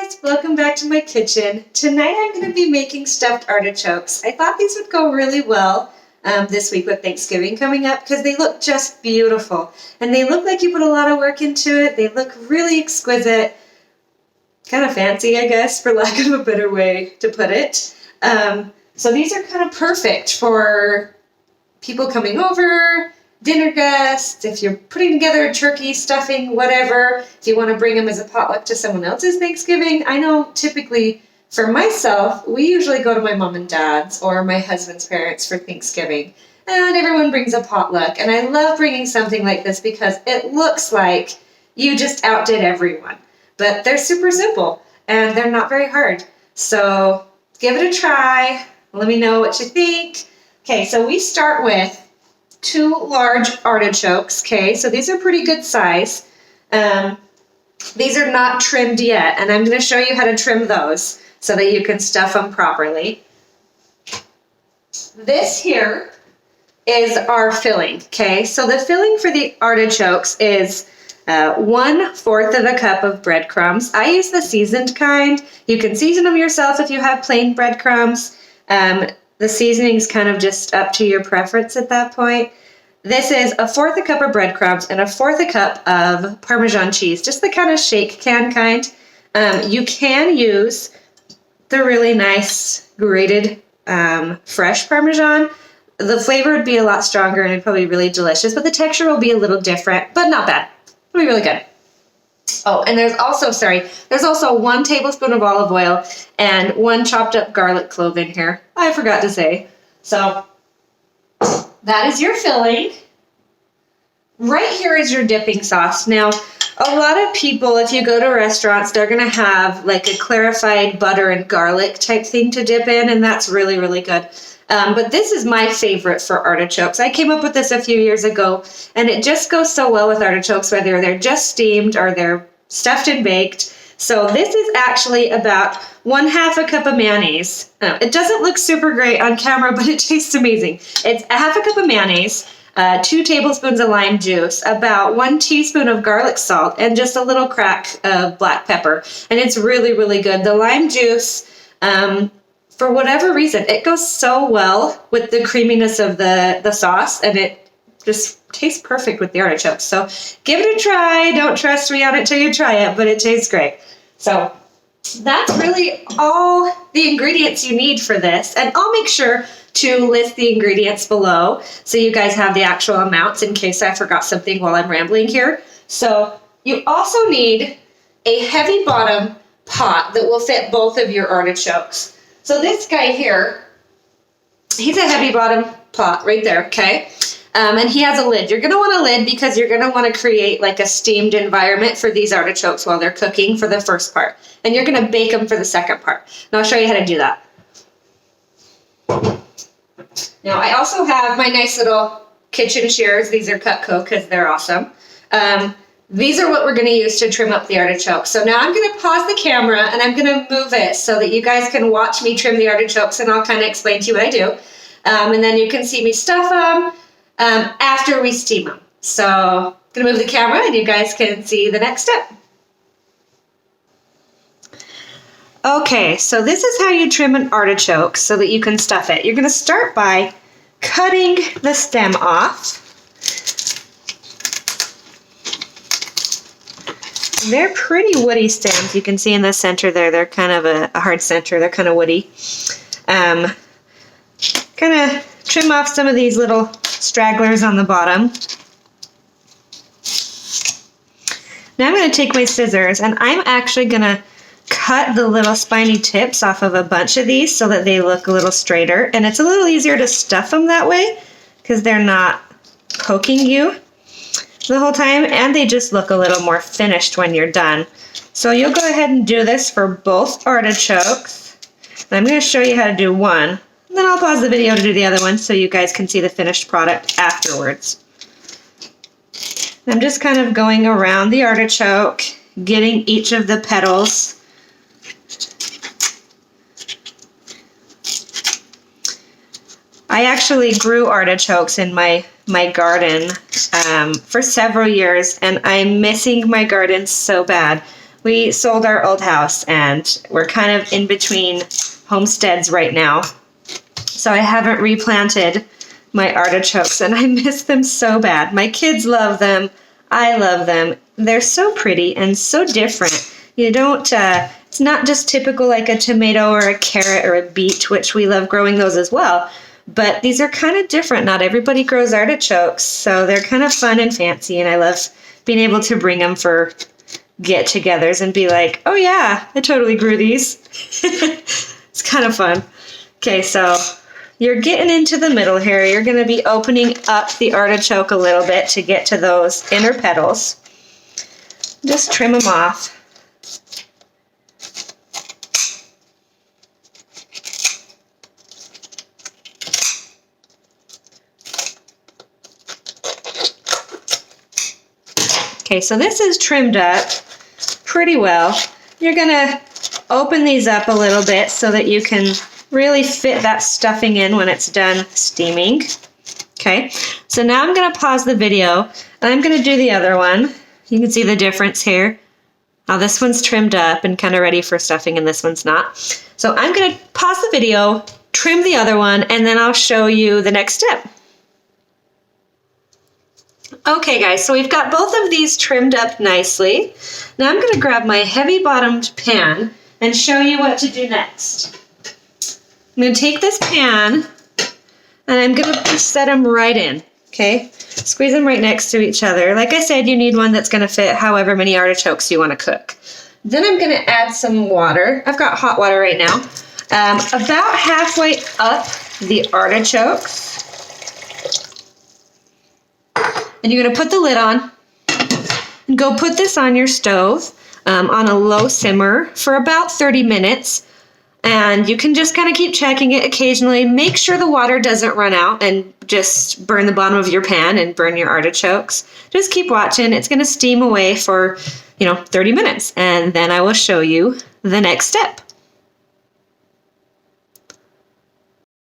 guys, welcome back to my kitchen. Tonight I'm going to be making stuffed artichokes. I thought these would go really well this week with Thanksgiving coming up because they look just beautiful. And they look like you put a lot of work into it. They look really exquisite, kind of fancy, I guess, for lack of a better way to put it. So these are kind of perfect for people coming over, dinner guests, if you're putting together a turkey, stuffing, whatever, if you want to bring them as a potluck to someone else's Thanksgiving. I know typically for myself, we usually go to my mom and dad's or my husband's parents for Thanksgiving, and everyone brings a potluck. And I love bringing something like this because it looks like you just outdid everyone. But they're super simple and they're not very hard. So give it a try. Let me know what you think. Okay, so we start with 2 large artichokes, okay? So these are pretty good size. These are not trimmed yet, and I'm going to show you how to trim those so that you can stuff them properly. This here is our filling, okay? So the filling for the artichokes is 1/4 of a cup of breadcrumbs. I use the seasoned kind. You can season them yourself if you have plain breadcrumbs. The seasoning's kind of just up to your preference at that point. This is 1/4 a cup of breadcrumbs and 1/4 a cup of Parmesan cheese, just the kind of shake can kind. You can use the really nice grated fresh Parmesan. The flavor would be a lot stronger and it'd probably be really delicious, but the texture will be a little different, but not bad. It'll be really good. Oh, and there's also 1 tablespoon of olive oil and 1 chopped up garlic clove in here. I forgot to say. So that is your filling. Right here is your dipping sauce. Now, a lot of people, if you go to restaurants, they're going to have like a clarified butter and garlic type thing to dip in, and that's really, really good. But this is my favorite for artichokes. I came up with this a few years ago, and it just goes so well with artichokes, whether they're just steamed or they're stuffed and baked. So this is actually about 1/2 a cup of mayonnaise. It doesn't look super great on camera, but it tastes amazing. It's 1/2 a cup of mayonnaise, 2 tablespoons of lime juice, about 1 teaspoon of garlic salt, and just a little crack of black pepper. And it's really, really good. The lime juice, for whatever reason, it goes so well with the creaminess of the sauce, and it just tastes perfect with the artichokes. So give it a try. Don't trust me on it till you try it, but it tastes great. So that's really all the ingredients you need for this. And I'll make sure to list the ingredients below so you guys have the actual amounts in case I forgot something while I'm rambling here. So you also need a heavy bottom pot that will fit both of your artichokes. So this guy here, he's a heavy bottom pot right there, okay? And he has a lid. You're going to want a lid because you're going to want to create like a steamed environment for these artichokes while they're cooking for the first part. And you're going to bake them for the second part. And I'll show you how to do that. Now, I also have my nice little kitchen shears. These are Cutco because they're awesome. These are what we're going to use to trim up the artichokes. So now I'm going to pause the camera and I'm going to move it so that you guys can watch me trim the artichokes, and I'll kind of explain to you what I do. And then you can see me stuff them after we steam them. So I'm going to move the camera and you guys can see the next step. Okay, so this is how you trim an artichoke so that you can stuff it. You're going to start by cutting the stem off. They're pretty woody stems. You can see in the center there, they're kind of a hard center. They're kind of woody. Kind of trim off some of these little stragglers on the bottom. Now I'm going to take my scissors and I'm actually going to cut the little spiny tips off of a bunch of these so that they look a little straighter. And it's a little easier to stuff them that way because they're not poking you the whole time, and they just look a little more finished when you're done. So you'll go ahead and do this for both artichokes. And I'm going to show you how to do one, and then I'll pause the video to do the other one so you guys can see the finished product afterwards. I'm just kind of going around the artichoke, getting each of the petals. I actually grew artichokes in my garden for several years, and I'm missing my garden so bad. We sold our old house and we're kind of in between homesteads right now. So I haven't replanted my artichokes and I miss them so bad. My kids love them. I love them. They're so pretty and so different. You don't, it's not just typical like a tomato or a carrot or a beet, which we love growing those as well. But these are kind of different. Not everybody grows artichokes, so they're kind of fun and fancy, and I love being able to bring them for get-togethers and be like, oh yeah, I totally grew these. It's kind of fun. Okay, so you're getting into the middle here. You're going to be opening up the artichoke a little bit to get to those inner petals. Just trim them off. Okay, so this is trimmed up pretty well. You're gonna open these up a little bit so that you can really fit that stuffing in when it's done steaming. Okay, so now I'm gonna pause the video and I'm gonna do the other one. You can see the difference here. Now this one's trimmed up and kind of ready for stuffing and this one's not. So I'm gonna pause the video, trim the other one, and then I'll show you the next step. Okay guys, so we've got both of these trimmed up nicely. Now I'm going to grab my heavy bottomed pan and show you what to do next. I'm going to take this pan and I'm going to set them right in, okay? Squeeze them right next to each other. Like I said, you need one that's going to fit however many artichokes you want to cook. Then I'm going to add some water. I've got hot water right now. About halfway up the artichokes. And you're going to put the lid on and go put this on your stove on a low simmer for about 30 minutes. And you can just kind of keep checking it occasionally. Make sure the water doesn't run out and just burn the bottom of your pan and burn your artichokes. Just keep watching. It's going to steam away for, 30 minutes. And then I will show you the next step.